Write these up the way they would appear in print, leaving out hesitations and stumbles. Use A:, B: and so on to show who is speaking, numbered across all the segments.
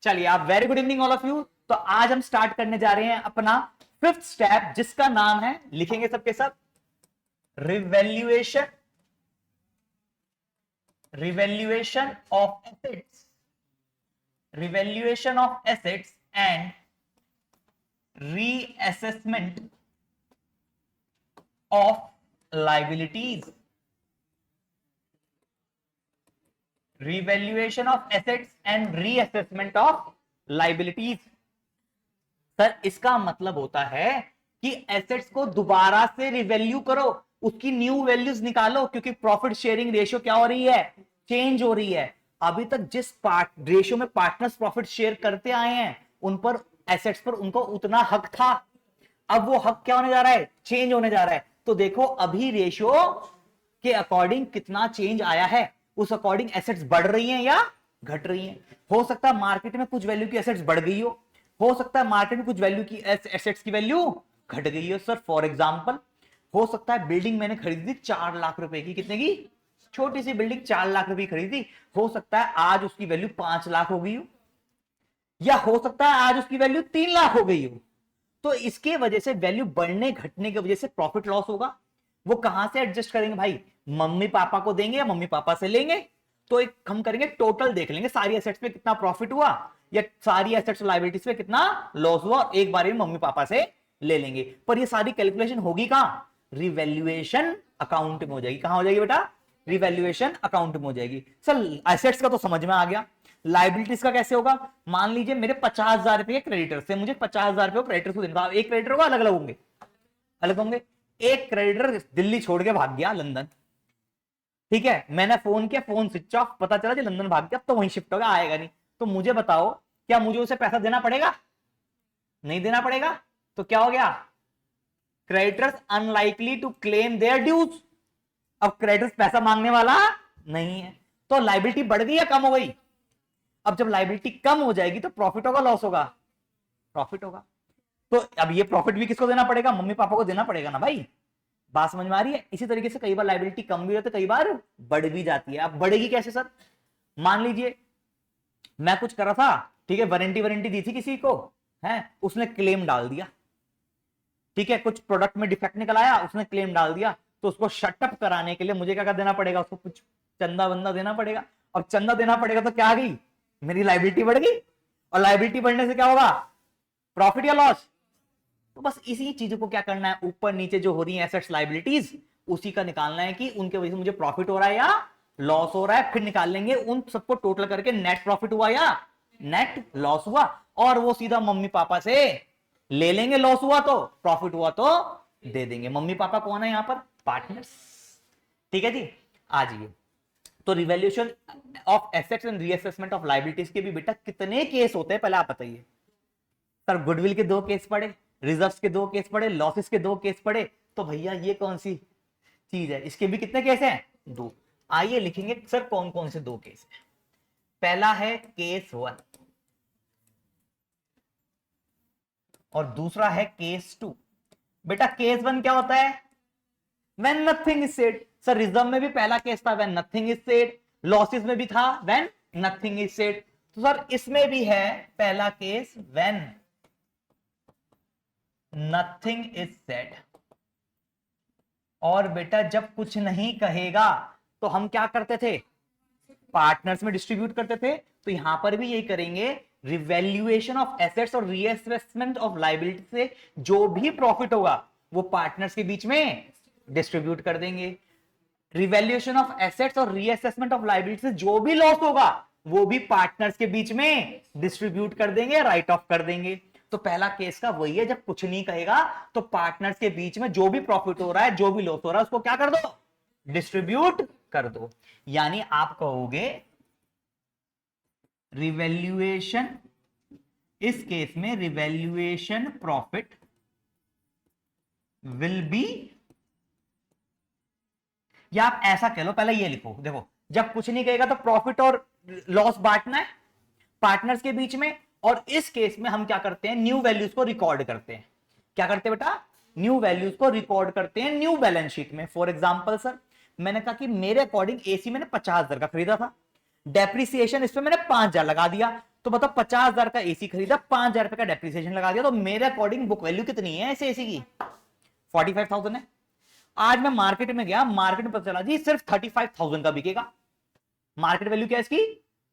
A: चलिए आप, very good evening all of you. तो आज हम स्टार्ट करने जा रहे हैं अपना फिफ्थ स्टेप, जिसका नाम है, लिखेंगे सबके सब, revaluation, revaluation of assets, revaluation of assets and reassessment of liabilities, revaluation of assets and reassessment of liabilities. Sir इसका मतलब होता है कि एसेट्स को दोबारा से रिवैल्यू करो, उसकी न्यू वैल्यूज निकालो, क्योंकि प्रॉफिट शेयरिंग रेशियो क्या हो रही है, चेंज हो रही है। अभी तक जिस रेशियो में पार्टनर्स प्रॉफिट शेयर करते आए हैं, उन पर, एसेट्स पर उनको उतना हक था। अब वो हक क्या होने जा रहा है, चेंज होने जा रहा है। तो देखो अभी रेशियो के अकॉर्डिंग कितना चेंज आया है, उस अकॉर्डिंग एसेट्स बढ़ रही हैं या घट रही हैं। हो सकता है मार्केट में कुछ वैल्यू की एसेट्स बढ़ गई हो सकता है मार्केट में कुछ वैल्यू की एसेट्स की वैल्यू घट गई हो। सर फॉर एग्जांपल हो सकता है बिल्डिंग मैंने खरीदी थी 4 लाख रुपए की, कितने की, छोटी सी बिल्डिंग 4 लाख रुपए की खरीदी, हो सकता है आज उसकी वैल्यू 5 लाख हो गई हो, या हो सकता है आज उसकी वैल्यू 3 लाख हो गई हो। तो इसके वजह से वैल्यू बढ़ने घटने की वजह से प्रॉफिट लॉस होगा। वो कहां से एडजस्ट करेंगे भाई, मम्मी पापा को देंगे या मम्मी पापा से लेंगे। तो एक हम करेंगे, टोटल देख लेंगे सारी एसेट्स पे कितना प्रॉफिट हुआ या सारी एसेट्स लायबिलिटीज पे कितना लॉस हुआ, और एक बार में मम्मी पापा से ले लेंगे। पर ये सारी कैलकुलेशन होगी कहां, रिवैल्यूएशन अकाउंट में हो जाएगी। कहां हो जाएगी बेटा, रिवैल्यूएशन अकाउंट में हो जाएगी। सर एसेट्स का तो समझ में आ गया, लाइबिलिटीज का कैसे होगा। मान लीजिए मेरे 50,000 रुपए क्रेडिटर से, मुझे 50,000 रुपए क्रेडिटर को देना, एक क्रेडिटर होगा, अलग अलग होंगे, अलग होंगे। एक क्रेडिटर दिल्ली छोड़ के भाग गया लंदन, ठीक है, मैंने फोन किया, फोन स्विच ऑफ, पता चला कि लंदन भाग गया, अब तो वहीं शिफ्ट होगा, आएगा नहीं। तो मुझे बताओ, क्या मुझे उसे पैसा देना पड़ेगा, नहीं देना पड़ेगा। तो क्या हो गया, creditors unlikely to claim their dues. अब क्रेडिटर्स पैसा मांगने वाला नहीं है, तो लाइबिलिटी बढ़ गई या कम हो गई। अब जब लाइबिलिटी कम हो जाएगी तो प्रॉफिट होगा लॉस होगा, प्रॉफिट होगा। तो अब ये प्रॉफिट भी किसको देना पड़ेगा, मम्मी पापा को देना पड़ेगा ना भाई। बात समझ में आ रही है। इसी तरीके से कई बार लाइबिलिटी कम भी होती है, कई बार बढ़ भी जाती है। अब बढ़ेगी कैसे सर, मान लीजिए मैं कुछ कर रहा था, ठीक है, वारंटी वारंटी दी थी किसी को, है, उसने क्लेम डाल दिया, ठीक है, कुछ प्रोडक्ट में डिफेक्ट निकल आया, उसने क्लेम डाल दिया, तो उसको शटअप कराने के लिए मुझे क्या देना पड़ेगा, उसको कुछ चंदा वंदा देना पड़ेगा। और चंदा देना पड़ेगा तो क्या आ गई, मेरी लाइबिलिटी बढ़ गई, और लाइबिलिटी बढ़ने से क्या होगा, प्रॉफिट या लॉस। तो बस इसी चीजों को क्या करना है, ऊपर नीचे जो हो रही है एसेट्स लाइबिलिटीज, उसी का निकालना है कि उनके वजह से मुझे प्रॉफिट हो रहा है या लॉस हो रहा है। फिर निकाल लेंगे उन सबको टोटल करके, नेट प्रॉफिट हुआ या नेट लॉस हुआ, और वो सीधा मम्मी पापा से ले लेंगे। लॉस हुआ तो, प्रॉफिट हुआ तो दे देंगे। मम्मी पापा कौन है यहां पर, पार्टनर्स, ठीक है जी। आ जाइए, तो revaluation of assets and reassessment of liabilities के भी बेटा कितने केस होते हैं, पहले आप बताइए। सर गुडविल के 2 केस पड़े, रिजर्व्स के 2 केस पड़े, लॉसेस के 2 केस पड़े, तो भैया ये कौन सी चीज है, इसके भी कितने केस हैं, 2। आइए लिखेंगे सर कौन कौन से 2 केस है। पहला है केस 1 और दूसरा है केस 2। बेटा केस 1 क्या होता है, when nothing is said. Sir reserve में भी पहला केस था when nothing is said, losses में भी था व्हेन नथिंग इज सेड। तो सर इसमें भी है पहला case when nothing is said. और बेटा जब कुछ नहीं कहेगा तो हम क्या करते थे, पार्टनर्स में डिस्ट्रीब्यूट करते थे। तो यहां पर भी यही करेंगे, रिवैल्यूएशन ऑफ एसेट्स और रीअसेसमेंट ऑफ लायबिलिटी से जो भी प्रॉफिट होगा वो पार्टनर्स के बीच में डिस्ट्रीब्यूट कर देंगे। रिवैल्यूएशन ऑफ एसेट्स और रीअसेसमेंट ऑफ लायबिलिटी से जो भी लॉस होगा वो भी पार्टनर्स के बीच में डिस्ट्रीब्यूट कर देंगे, राइट ऑफ कर देंगे। तो पहला केस का वही है, जब कुछ नहीं कहेगा तो पार्टनर्स के बीच में जो भी प्रॉफिट हो रहा है, जो भी लॉस हो रहा है, उसको क्या कर दो, डिस्ट्रीब्यूट कर दो। यानी आप कहोगे रिवैल्यूएशन, इस केस में रिवैल्यूएशन प्रॉफिट विल बी, या आप ऐसा कह लो, पहले ये लिखो, देखो जब कुछ नहीं कहेगा तो प्रॉफिट और लॉस बांटना है पार्टनर्स के बीच में। और इस केस में हम क्या करते हैं, न्यू वैल्यूज को रिकॉर्ड करते हैं। क्या करते हैं बेटा, न्यू वैल्यूज को रिकॉर्ड करते हैं न्यू बैलेंस शीट में। फॉर एग्जांपल सर मैंने कहा कि मेरे अकॉर्डिंग एसी मैंने 50,000 का खरीदा था, डेप्रिसिएशन इस पे मैंने 5,000 लगा दिया, तो मतलब 50,000 का एसी खरीदा, 5,000 रुपए का डेप्रिसिएशन लगा दिया, तो मेरे अकॉर्डिंग बुक वैल्यू कितनी है ऐसे एसी की? 45,000 है। आज मैं मार्केट में गया, मार्केट में पता चला जी सिर्फ 35,000 का बिकेगा, मार्केट वैल्यू क्या है इसकी?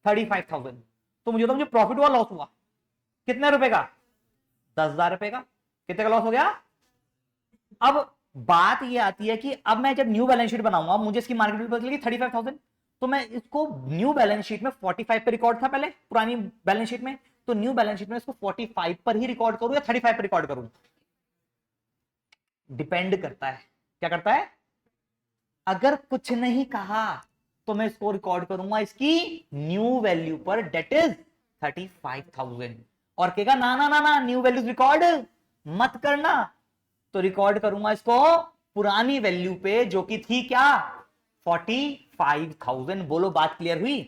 A: 35,000। तो मुझे प्रॉफिट हुआ लॉस हुआ? कितने रुपए का? 10,000 रुपए का। कितने का लॉस हो गया? अब बात ये आती है कि अब मैं जब न्यू बैलेंस शीट बनाऊंगा, मुझे इसकी मार्केट वैल्यू पता चलेगी 35,000, तो मैं इसको न्यू बैलेंस शीट में 45 पे रिकॉर्ड था पहले पुरानी बैलेंस शीट में, तो न्यू बैलेंस शीट में इसको 45 पर ही रिकॉर्ड करूं या 35 पर रिकॉर्ड करूं? डिपेंड करता है। क्या करता है? अगर कुछ नहीं कहा तो मैं इसको रिकॉर्ड करूंगा इसकी न्यू वैल्यू पर, डेट इज 35,000। और कहेगा ना ना ना ना, न्यू वैल्यूज रिकॉर्ड मत करना, तो रिकॉर्ड करूंगा इसको पुरानी वैल्यू पे, जो कि थी क्या? 45,000। बोलो बात क्लियर हुई?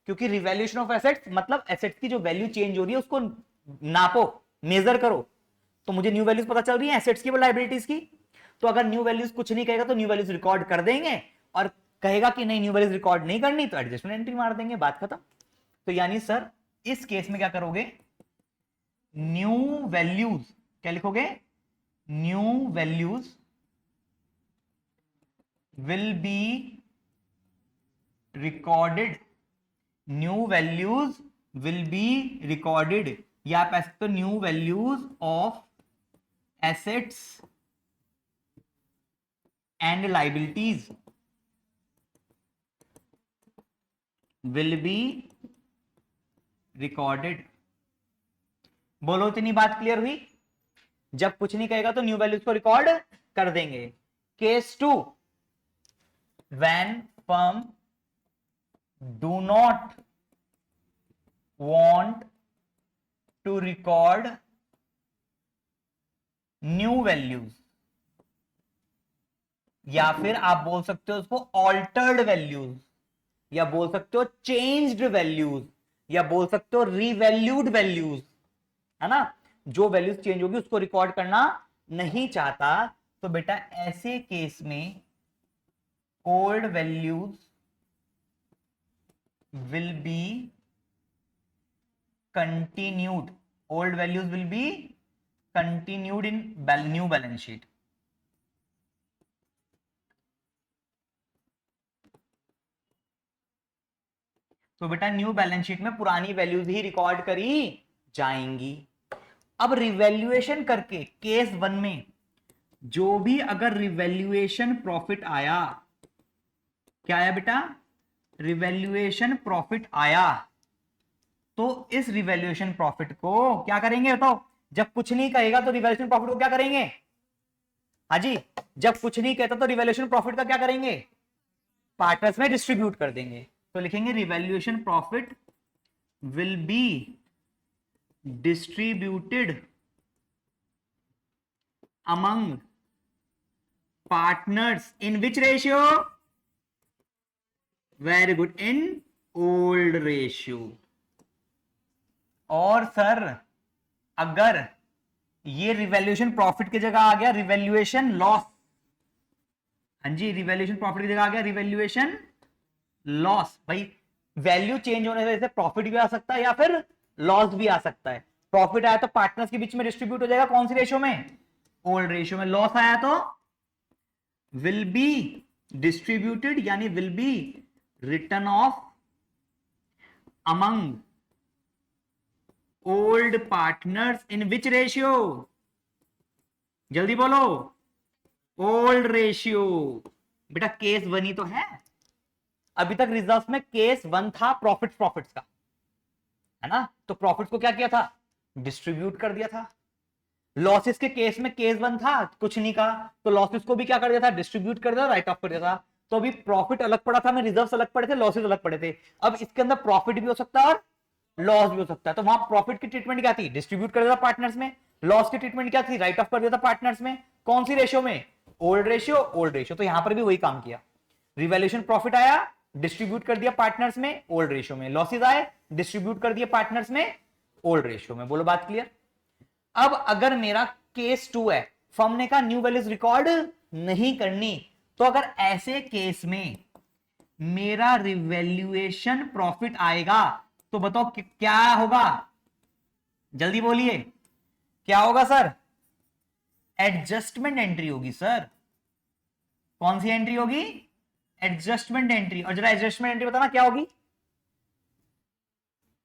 A: क्योंकि रिवैल्यूएशन ऑफ एसेट्स मतलब एसेट्स की जो वैल्यू चेंज हो रही है उसको नापो, मेजर करो। तो मुझे न्यू वैल्यूज पता चल रही है एसेट्स की और लायबिलिटीज की। तो अगर न्यू वैल्यूज कुछ नहीं कहेगा तो न्यू वैल्यूज रिकॉर्ड कर देंगे, और कहेगा कि नहीं न्यू वैल्यूज रिकॉर्ड नहीं करनी तो एडजस्टमेंट एंट्री मार देंगे, बात खत्म। तो यानी सर इस केस में क्या करोगे? न्यू वैल्यूज क्या लिखोगे? New values will be recorded, new values will be recorded, या आप ऐसे तो new values of assets and liabilities will be recorded. बोलो इतनी बात क्लियर हुई? जब कुछ नहीं कहेगा तो न्यू वैल्यूज को रिकॉर्ड कर देंगे। Case 2, when firm do not want to record new values, या फिर आप बोल सकते हो उसको ऑल्टर्ड वैल्यूज, या बोल सकते हो चेंज्ड वैल्यूज, या बोल सकते हो रीवैल्यूड वैल्यूज, है ना? जो वैल्यूज चेंज होगी उसको रिकॉर्ड करना नहीं चाहता, तो बेटा ऐसे केस में old values will be continued, old values will be continued in new balance sheet. तो बेटा न्यू बैलेंस शीट में पुरानी वैल्यूज ही रिकॉर्ड करी जाएंगी। अब रिवैल्यूएशन करके केस 1 में जो भी अगर रिवैल्यूएशन प्रॉफिट आया, क्या आया बेटा? रिवैल्यूएशन प्रॉफिट आया, तो इस रिवैल्यूएशन प्रॉफिट को क्या करेंगे बताओ? जब कुछ नहीं कहेगा तो रिवैल्यूएशन प्रॉफिट को क्या करेंगे? हाँ जी, जब कुछ नहीं कहता तो रिवैल्यूएशन प्रॉफिट का क्या करेंगे? पार्टनर्स में डिस्ट्रीब्यूट कर देंगे। तो लिखेंगे revaluation profit will be distributed among partners in which ratio? Very good, in old ratio. और सर अगर ये रिवैल्यूएशन प्रॉफिट की जगह आ गया रिवैल्यूएशन लॉस, हाँ जी, रिवैल्यूएशन प्रॉफिट की जगह आ गया रिवैल्यूएशन लॉस, भाई वैल्यू चेंज होने से प्रॉफिट भी आ सकता है या फिर लॉस भी आ सकता है। प्रॉफिट आया तो पार्टनर्स के बीच में डिस्ट्रीब्यूट हो जाएगा, कौन सी रेशियो में? ओल्ड रेशियो में। लॉस आया तो विल बी डिस्ट्रीब्यूटेड, यानी will be return of among old partners in which ratio? जल्दी बोलो, ओल्ड रेशियो। बेटा केस 1 ही तो है, अभी तक रिजर्व में केस 1 था प्रॉफिट्स का, है ना? तो प्रॉफिट को क्या किया था? डिस्ट्रीब्यूट कर दिया था। लॉसेस के केस में केस 1 था, कुछ नहीं कहा, तो लॉसेस को भी क्या कर दिया था? डिस्ट्रीब्यूट कर दिया, राइट ऑफ कर दिया था। तो अभी प्रॉफिट अलग पड़ा था, में रिजर्व्स अलग पड़े थे, लॉसेस अलग पड़े थे। अब इसके अंदर प्रॉफिट भी हो सकता है और लॉस भी हो सकता है। तो वहां प्रॉफिट की ट्रीटमेंट क्या थी? डिस्ट्रीब्यूट कर दिया था पार्टनर्स में। लॉस की ट्रीटमेंट क्या थी? राइट ऑफ कर दिया था पार्टनर्स में। कौन सी रेशियो में? Old ratio, old ratio. तो यहां पर भी वही काम किया, रिवैल्यूएशन प्रॉफिट आया, डिस्ट्रीब्यूट कर दिया पार्टनर्स में ओल्ड रेशियो में, लॉसेस आए, डिस्ट्रीब्यूट कर दिया पार्टनर्स में ओल्ड रेशियो में। बोलो बात क्लियर? अब अगर मेरा केस 2 है, फर्म ने कहा न्यू वैल्यूज रिकॉर्ड नहीं करनी, तो अगर ऐसे केस में मेरा रिवैल्यूएशन प्रॉफिट आएगा तो बताओ क्या होगा, जल्दी बोलिए क्या होगा सर? एडजस्टमेंट एंट्री होगी सर। कौन सी एंट्री होगी? Adjustment entry. और जरा एडजस्टमेंट एंट्री बताना क्या होगी?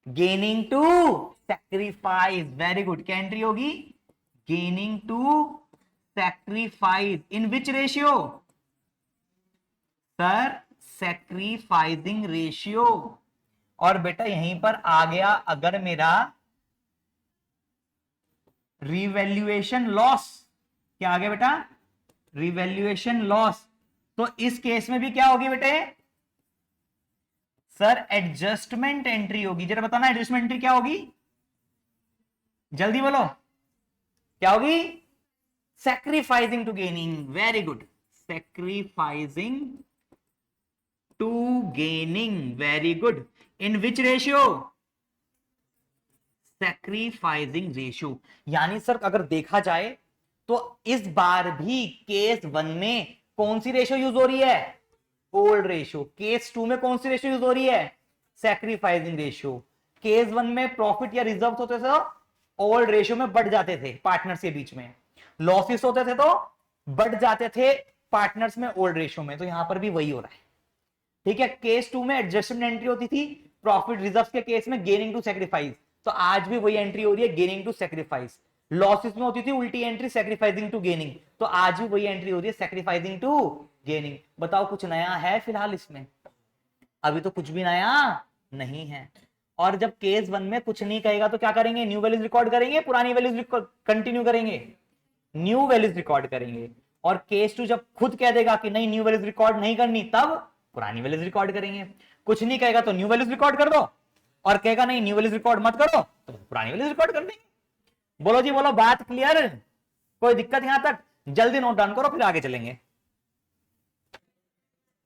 A: Gaining to sacrifice. Very good. क्या एंट्री होगी? Gaining to sacrifice. In which ratio sir? Sacrificing ratio. और बेटा यहीं पर आ गया अगर मेरा रिवैल्यूएशन लॉस। क्या आ गया बेटा? Revaluation loss. तो इस केस में भी क्या होगी बेटे? सर एडजस्टमेंट एंट्री होगी। जरा बताना एडजस्टमेंट एंट्री क्या होगी, जल्दी बोलो क्या होगी? Sacrificing to gaining. Very good. Sacrificing to gaining. Very good. In which ratio? Sacrificing ratio. यानी सर अगर देखा जाए तो इस बार भी केस 1 में कौन सी रेशियो यूज हो रही है? Old ratio. केस 2 में कौन सी रेशियो यूज हो रही है? Sacrificing ratio. केस 1 में प्रॉफिट या रिजर्व होते थे तो ओल्ड रेशियो में बढ़ जाते थे पार्टनर्स के बीच में, लॉसेस होते थे तो बढ़ जाते थे पार्टनर्स में ओल्ड रेशियो में। तो यहां पर भी वही हो रहा है। ठीक है, केस 2 में एडजस्टमेंट एंट्री होती थी, प्रॉफिट रिजर्व के केस में गेनिंग टू सैक्रिफाइस। तो आज भी वही एंट्री हो रही है, गेनिंग टू सैक्रिफाइस। लॉसेस में होती थी उल्टी एंट्री, सैक्रिफाइसिंग टू गेनिंग। तो आज भी वही एंट्री हो रही है, सैक्रिफाइसिंग टू गेनिंग। बताओ कुछ नया है फिलहाल इसमें? अभी तो कुछ भी नया नहीं है। और जब केस 1 में कुछ नहीं कहेगा तो क्या करेंगे? न्यू वैल्यूज रिकॉर्ड करेंगे, पुरानी वैल्यूज कंटिन्यू करेंगे? न्यू वैल्यूज रिकॉर्ड करेंगे। और केस 2 जब खुद कह देगा कि नहीं न्यू वैल्यूज रिकॉर्ड नहीं करनी, तब पुरानी वैल्यूज रिकॉर्ड करेंगे। कुछ नहीं कहेगा तो न्यू वैल्यूज रिकॉर्ड कर दो, और कहेगा नहीं न्यू वैल्यूज रिकॉर्ड मत करो तो पुरानी वैल्यूज रिकॉर्ड कर देंगे। बोलो जी बोलो, बात क्लियर? कोई दिक्कत यहां तक? जल्दी नोट डाउन करो फिर आगे चलेंगे।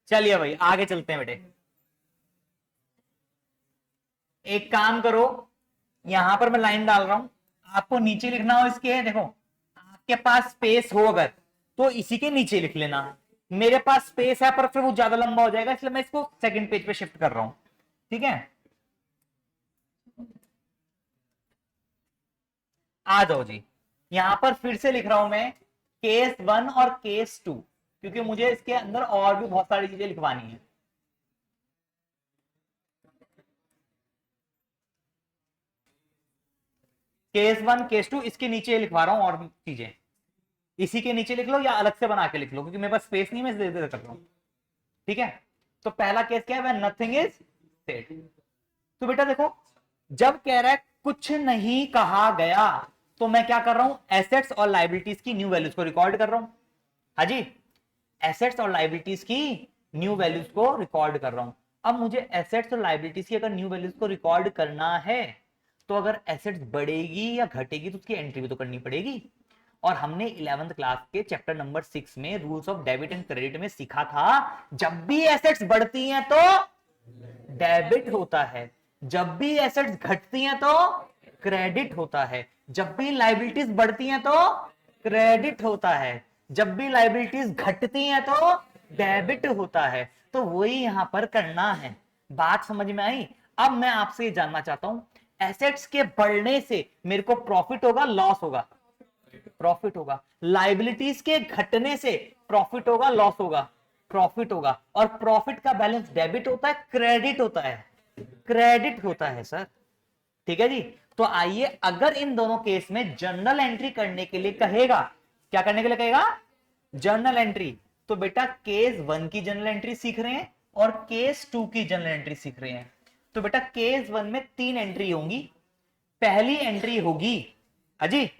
A: चलिए भाई आगे चलते हैं बेटे। एक काम करो, यहां पर मैं लाइन डाल रहा हूं, आपको नीचे लिखना हो इसके, देखो आपके पास स्पेस हो अगर तो इसी के नीचे लिख लेना। मेरे पास स्पेस है पर फिर वो ज्यादा लंबा हो जाएगा, इसलिए मैं इसको सेकंड पेज पे शिफ्ट कर रहा हूं। ठीक है, आ जाओ जी। यहां पर फिर से लिख रहा हूं मैं केस 1 और केस 2, क्योंकि मुझे इसके अंदर और भी बहुत सारी चीजें लिखवानी है। केस 1 केस 2 इसके नीचे लिखवा रहा हूं और चीजें, इसी के नीचे लिख लो या अलग से बना के लिख लो, क्योंकि मेरे पास स्पेस नहीं, मैं इसे दे कर रहा हूं। ठीक है, तो पहला केस क्या है? When nothing is said. तो बेटा देखो, जब कह रहा है कुछ नहीं कहा गया, तो मैं क्या कर रहा हूं? एसेट्स और लाइबिलिटीज की न्यू वैल्यूज को रिकॉर्ड कर रहा हूं। हाँ जी, एसेट्स और लाइबिलिटीज की न्यू वैल्यूज को रिकॉर्ड कर रहा हूं। अब मुझे एसेट्स और लाइबिलिटीज की अगर न्यू वैल्यूज को रिकॉर्ड करना है, तो अगर एसेट्स बढ़ेगी या घटेगी तो उसकी एंट्री भी तो करनी पड़ेगी। और हमने 11th क्लास के चैप्टर नंबर 6 में rules of debit and credit में सीखा था, जब भी एसेट्स बढ़ती हैं तो डेबिट होता है, जब भी एसेट्स घटती हैं तो क्रेडिट होता है, जब भी लाइबिलिटीज बढ़ती हैं तो क्रेडिट होता है, जब भी लाइबिलिटीज घटती हैं तो डेबिट होता है। तो वही यहां पर करना है। बात समझ में आई? अब मैं आपसे जानना चाहता हूं, एसेट्स के बढ़ने से मेरे को प्रॉफिट होगा लॉस होगा? प्रॉफिट होगा। लाइबिलिटीज के घटने से प्रॉफिट होगा लॉस होगा? प्रॉफिट होगा। और प्रॉफिट का बैलेंस डेबिट होता है क्रेडिट होता है? क्रेडिट होता है सर। ठीक है जी। तो आइए, अगर इन दोनों केस में जर्नल एंट्री करने के लिए कहेगा, क्या करने के लिए कहेगा? Journal entry. तो बेटा केस 1 की जर्नल एंट्री सीख रहे हैं और केस 2 की जर्नल एंट्री सीख रहे हैं। तो बेटा केस 1 में 3 एंट्री होंगी। पहली एंट्री होगी अजी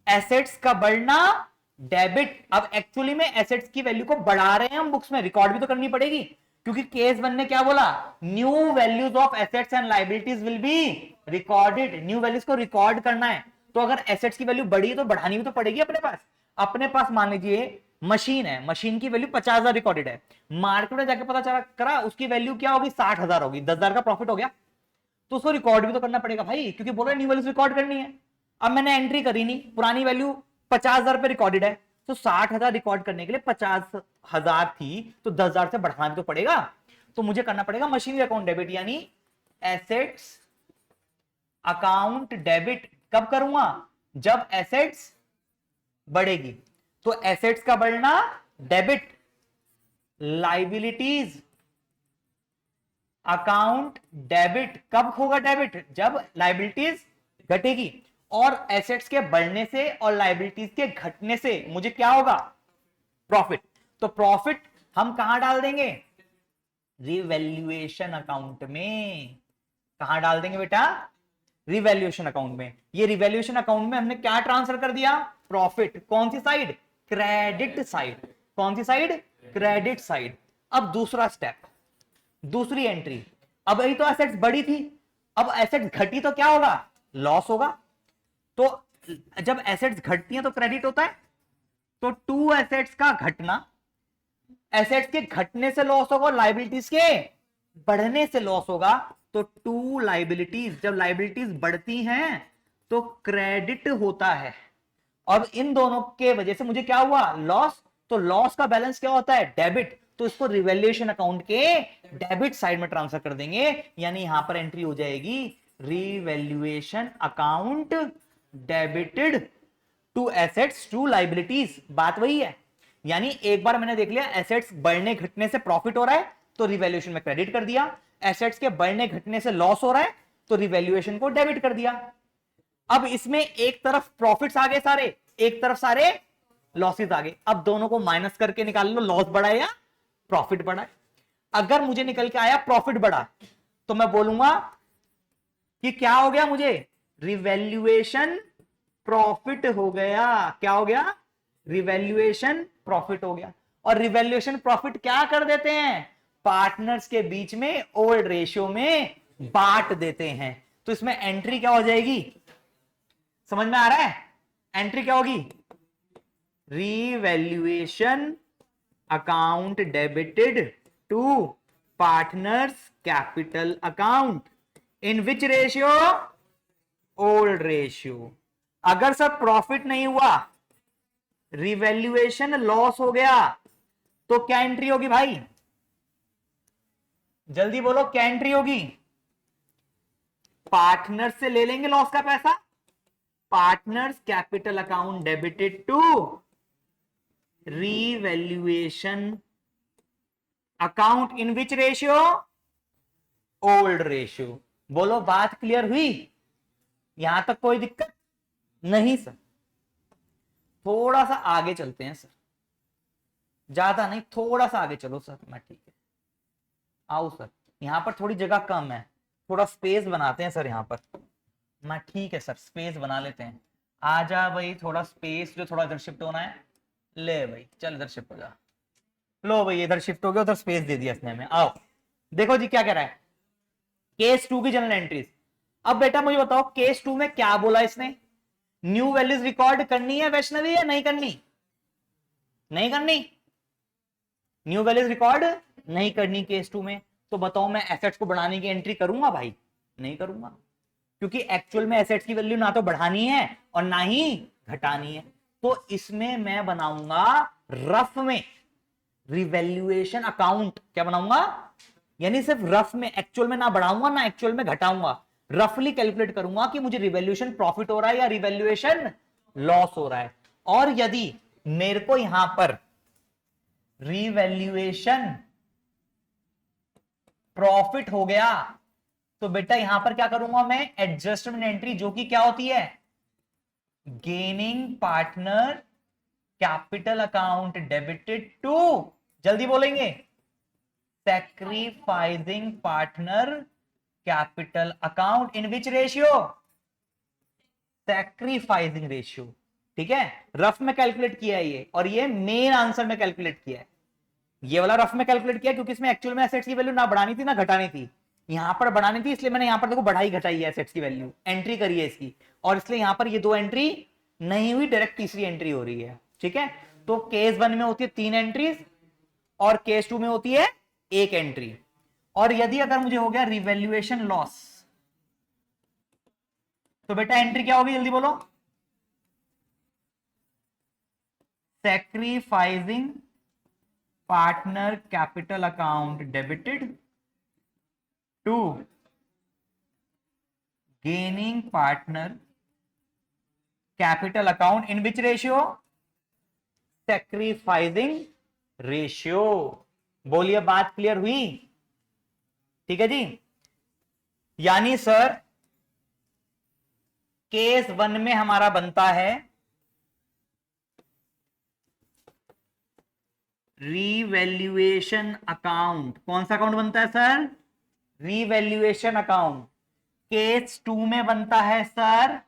A: एसेट्स का बढ़ना, डेबिट। अब एक्चुअली में एसेट्स की वैल्यू को बढ़ा रहे हैं हम बुक्स में, रिकॉर्ड भी तो करनी पड़ेगी, क्योंकि केस 1 ने क्या बोला? New values of assets and liabilities will be recorded. New values को रिकॉर्ड करना है, तो अगर एसेट्स की वैल्यू बढ़ी है तो बढ़ानी भी तो पड़ेगी अपने पास। अपने पास मान लीजिए मशीन है, मशीन की वैल्यू 50,000 रिकॉर्डेड है, मार्केट में जाके पता चला करा उसकी वैल्यू क्या होगी? 60,000 होगी, 10,000 का प्रॉफिट हो गया, तो उसको रिकॉर्ड भी तो करना पड़ेगा भाई, क्योंकि बोल रहे न्यू वैल्यूज रिकॉर्ड करनी है। अब मैंने एंट्री करी नहीं, पुरानी वैल्यू 50,000 पे रिकॉर्डेड है, तो 60,000 रिकॉर्ड करने के लिए 50,000 थी तो 10,000 से बढ़ाना भी तो पड़ेगा। तो मुझे करना पड़ेगा मशीनरी अकाउंट डेबिट, यानी एसेट्स अकाउंट डेबिट कब करूंगा? जब एसेट्स बढ़ेगी। तो एसेट्स का बढ़ना डेबिट, लाइबिलिटीज अकाउंट डेबिट कब होगा? डेबिट, जब लाइबिलिटीज घटेगी। और एसेट्स के बढ़ने से और लाइबिलिटीज के घटने से मुझे क्या होगा? प्रॉफिट। तो प्रॉफिट हम कहां डाल देंगे? रिवैल्यूएशन अकाउंट में। कहां डाल देंगे बेटा? रिवैल्यूएशन अकाउंट में। ये रिवैल्यूएशन अकाउंट में हमने क्या ट्रांसफर कर दिया? प्रॉफिट। कौन सी साइड? Credit side. कौन सी साइड? Credit side. अब दूसरा स्टेप, दूसरी एंट्री। अब यही तो एसेट्स बढ़ी थी, अब एसेट्स घटी तो क्या होगा? लॉस होगा। तो जब एसेट्स घटती हैं तो क्रेडिट होता है। तो टू एसेट्स का घटना, एसेट्स के घटने से लॉस होगा और लाइबिलिटीज के बढ़ने से लॉस होगा। तो टू लाइबिलिटीज, जब लाइबिलिटीज बढ़ती हैं तो क्रेडिट होता है। और इन दोनों के वजह से मुझे क्या हुआ? लॉस। तो लॉस का बैलेंस क्या होता है? डेबिट। तो इसको रिवैल्यूएशन अकाउंट के डेबिट साइड में ट्रांसफर कर देंगे, यानी यहां पर एंट्री हो जाएगी revaluation account debited to assets to liabilities. बात वही है। यानी एक बार मैंने देख लिया एसेट्स बढ़ने घटने से प्रॉफिट हो रहा है तो रिवैल्यूएशन में क्रेडिट कर दिया, एसेट्स के बढ़ने घटने से लॉस हो रहा है तो रिवैल्यूएशन को डेबिट कर दिया। अब इसमें एक तरफ प्रॉफिट्स आ गए सारे, एक तरफ सारे लॉसेस आ गए। अब दोनों को माइनस करके निकाल लो, लॉस बढ़ा है या प्रॉफिट बढ़ा है। अगर मुझे निकल के आया प्रॉफिट बढ़ा तो मैं बोलूंगा कि क्या हो गया? मुझे रिवैल्यूएशन प्रॉफिट हो गया। क्या हो गया? रिवैल्यूएशन प्रॉफिट हो गया। और रिवैल्यूएशन प्रॉफिट क्या कर देते हैं? पार्टनर्स के बीच में ओल्ड रेशियो में बांट देते हैं। तो इसमें एंट्री क्या हो जाएगी? समझ में आ रहा है? एंट्री क्या होगी? Revaluation account debited to partners capital account in which ratio? Old ratio. अगर सर प्रॉफिट नहीं हुआ, रिवैल्यूएशन लॉस हो गया, तो क्या एंट्री होगी भाई? जल्दी बोलो, क्या एंट्री होगी? पार्टनर्स से ले लेंगे लॉस का पैसा, partners capital account debited to revaluation account in which ratio? Old ratio. बोलो बात क्लियर हुई? यहां तक कोई दिक्कत नहीं सर? थोड़ा सा आगे चलते हैं सर, ज्यादा नहीं, थोड़ा सा आगे चलो सर। मैं ठीक है, आओ सर। यहां पर थोड़ी जगह कम है, थोड़ा स्पेस बनाते हैं सर यहां पर। मैं ठीक है सर, स्पेस बना लेते हैं। आजा भाई, थोड़ा स्पेस, जो थोड़ा इधर शिफ्ट होना है। ले भाई चल, इधर शिफ्ट हो जा। लो भाई इधर शिफ्ट हो गया, उधर स्पेस दे दिया इसने हमें। आओ देखो जी क्या कह रहा है, केस 2 की जनरल एंट्रीज। अब बेटा मुझे बताओ केस 2 में क्या बोला इसने? न्यू वैल्यूज रिकॉर्ड करनी है वैष्णवी या नहीं करनी? नहीं करनी। न्यू वैल्यूज रिकॉर्ड नहीं करनी केस 2 में। तो बताओ मैं एसेट्स को बढ़ाने की एंट्री करूंगा भाई? नहीं करूंगा, क्योंकि एक्चुअल में एसेट्स की वैल्यू ना तो बढ़ानी है और ना ही घटानी है। तो इसमें मैं बनाऊंगा रफ में रिवैल्यूएशन अकाउंट। क्या बनाऊंगा? यानी सिर्फ रफ में, एक्चुअल में ना बढ़ाऊंगा ना एक्चुअल में घटाऊंगा। रफली कैलकुलेट करूंगा कि मुझे रिवैल्यूएशन प्रॉफिट हो रहा है या रिवैल्यूएशन लॉस हो रहा है। और यदि मेरे को यहां पर रिवैल्यूएशन प्रॉफिट हो गया तो बेटा यहां पर क्या करूंगा मैं? एडजस्टमेंट एंट्री, जो कि क्या होती है? Gaining partner capital account debited to, जल्दी बोलेंगे, sacrificing partner capital account in which ratio? Sacrificing ratio. ठीक है, रफ में कैलकुलेट किया है ये, और ये मेन आंसर में कैलकुलेट किया है। ये वाला रफ में कैलकुलेट किया क्योंकि इसमें एक्चुअल में एसेट्स की वैल्यू ना बढ़ानी थी ना घटानी थी। यहां पर बढ़ानी थी, इसलिए मैंने यहां पर देखो बढ़ाई घटाई है, एसेट्स की वैल्यू एंट्री करी है इसकी, और इसलिए यहां पर ये दो एंट्री नहीं हुई, डायरेक्ट तीसरी एंट्री हो रही है। ठीक है, तो केस 1 में होती है 3 एंट्रीज और केस 2 में होती है 1 एंट्री। और यदि अगर मुझे हो गया रिवैल्यूएशन लॉस, तो बेटा एंट्री क्या होगी? जल्दी बोलो। Sacrificing partner capital account debited to gaining partner capital account in which ratio, sacrificing ratio. बोलिए बात क्लियर हुई? ठीक है जी। यानी सर केस 1 में हमारा बनता है रीवैल्यूएशन अकाउंट। कौन सा अकाउंट बनता है सर? Revaluation account. केस 2 में बनता है sir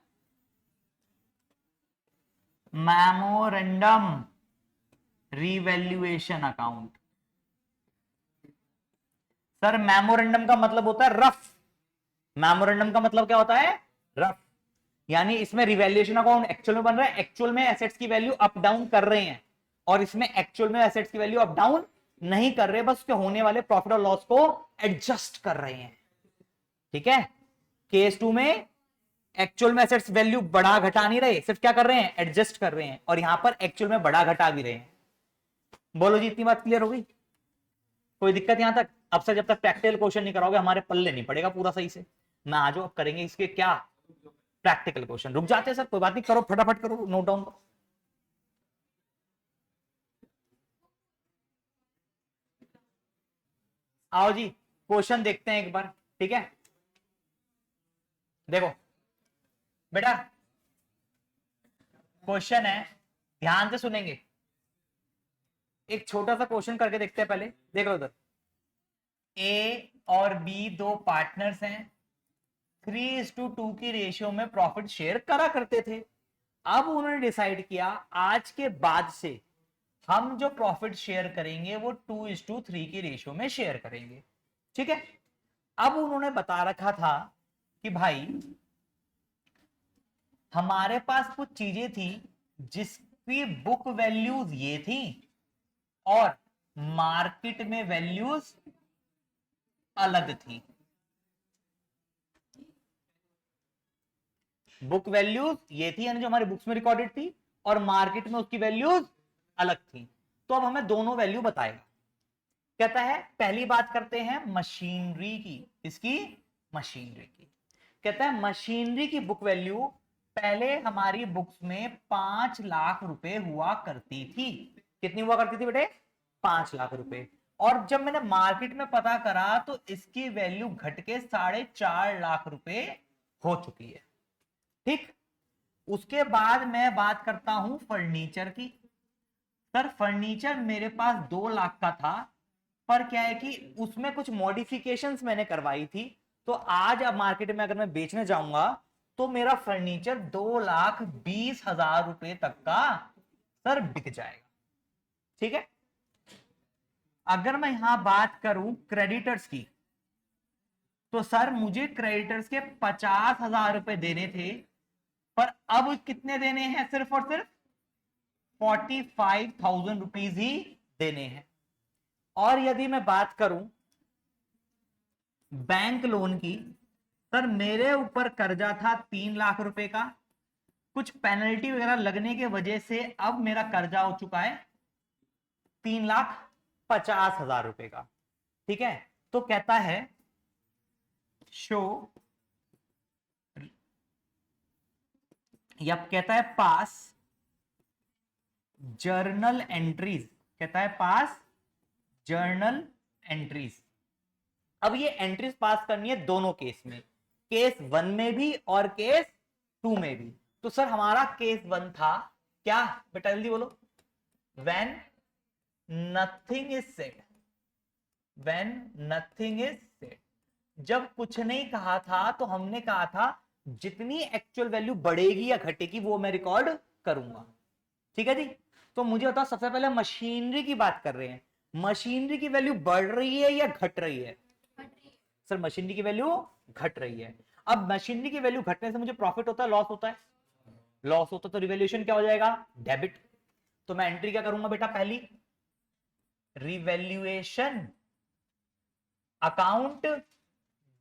A: memorandum revaluation account. Sir memorandum का मतलब होता है रफ। मेमोरेंडम का मतलब क्या होता है? रफ। यानी इसमें रिवैल्यूएशन अकाउंट एक्चुअल में बन रहा है, एक्चुअल में एसेट्स की वैल्यू अप डाउन कर रहे हैं, और इसमें एक्चुअल में एसेट्स की वैल्यू अप डाउन नहीं कर रहे, बस उसके होने वाले प्रॉफिट और लॉस को एडजस्ट कर रहे हैं। ठीक है। केस 2 में एक्चुअल में एसेट्स वैल्यू बढ़ा घटा नहीं रहे, सिर्फ क्या कर रहे हैं? एडजस्ट कर रहे हैं। और यहां पर एक्चुअल में बढ़ा घटा भी रहे हैं। बोलो जी, इतनी बात क्लियर हो गई? कोई दिक्कत यहां तक? अब से जब तक प्रैक्टिकल क्वेश्चन नहीं कराओगे हमारे पल्ले नहीं पड़ेगा पूरा सही से। मैं आ जाओ, अब करेंगे इसके क्या प्रैक्टिकल क्वेश्चन। रुक जाते हैं सर, कोई बात नहीं, करो फटाफट करो, नोट डाउन करो। आओ जी क्वेश्चन देखते हैं एक बार। ठीक है, देखो बेटा क्वेश्चन है, ध्यान से सुनेंगे। एक छोटा सा क्वेश्चन करके देखते हैं पहले। देख लो उधर, ए और बी दो पार्टनर्स हैं, 3:2 की रेशियो में प्रॉफिट शेयर करा करते थे। अब उन्होंने डिसाइड किया आज के बाद से हम जो प्रॉफिट शेयर करेंगे वो 2:3 की रेशियो में शेयर करेंगे। ठीक है। अब उन्होंने बता रखा था कि भाई हमारे पास कुछ चीजें थी जिसकी बुक वैल्यूज ये थी और मार्केट में वैल्यूज अलग थी। बुक वैल्यूज ये थी यानी जो हमारे बुक्स में रिकॉर्डेड थी, और मार्केट में उसकी वैल्यूज अलग थी। तो अब हमें दोनों वैल्यू बताएगा। कहता है पहली बात करते हैं मशीनरी की। इसकी मशीनरी की। कहता है मशीनरी की बुक वैल्यू पहले हमारी बुक्स में 5 लाख रुपए हुआ करती थी। कितनी हुआ करती थी बेटे? 5 लाख रुपए। और जब मैंने मार्केट में पता करा तो इसकी वैल्यू घट के 4.5 लाख रुपए हो चुकी है। ठीक। उसके बाद मैं बात करता हूं फर्नीचर की। सर फर्नीचर मेरे पास 2 लाख का था, पर क्या है कि उसमें कुछ मॉडिफिकेशंस मैंने करवाई थी, तो आज अब मार्केट में अगर मैं बेचने जाऊंगा तो मेरा फर्नीचर 2,20,000 रुपए तक का सर बिक जाएगा। ठीक है। अगर मैं यहां बात करूं क्रेडिटर्स की, तो सर मुझे क्रेडिटर्स के 50,000 रुपए देने थे, पर अब कितने देने हैं? सिर्फ और सिर्फ 45,000 रुपीज ही देने हैं। और यदि मैं बात करूं बैंक लोन की, सर मेरे ऊपर कर्जा था 3 लाख रुपए का, कुछ पेनल्टी वगैरह लगने के वजह से अब मेरा कर्जा हो चुका है 3,50,000 रुपए का। ठीक है। तो कहता है शो, या कहता है पास जर्नल एंट्रीज। कहता है पास जर्नल एंट्रीज। अब ये एंट्रीज पास करनी है दोनों केस में, केस 1 में भी और केस 2 में भी। तो सर हमारा केस 1 था क्या बेटा? जल्दी बोलो। When nothing is said. When nothing is said, जब कुछ नहीं कहा था तो हमने कहा था जितनी एक्चुअल वैल्यू बढ़ेगी या घटेगी वो मैं रिकॉर्ड करूंगा। ठीक है जी। तो मुझे बताओ, सबसे पहले मशीनरी की बात कर रहे हैं, मशीनरी की वैल्यू बढ़ रही है या घट रही है? सर मशीनरी की वैल्यू घट रही है। अब मशीनरी की वैल्यू घटने से मुझे प्रॉफिट होता है लॉस होता है? लॉस होता है। तो रिवैल्यूएशन क्या हो जाएगा? डेबिट। तो मैं एंट्री क्या करूंगा बेटा? पहली revaluation account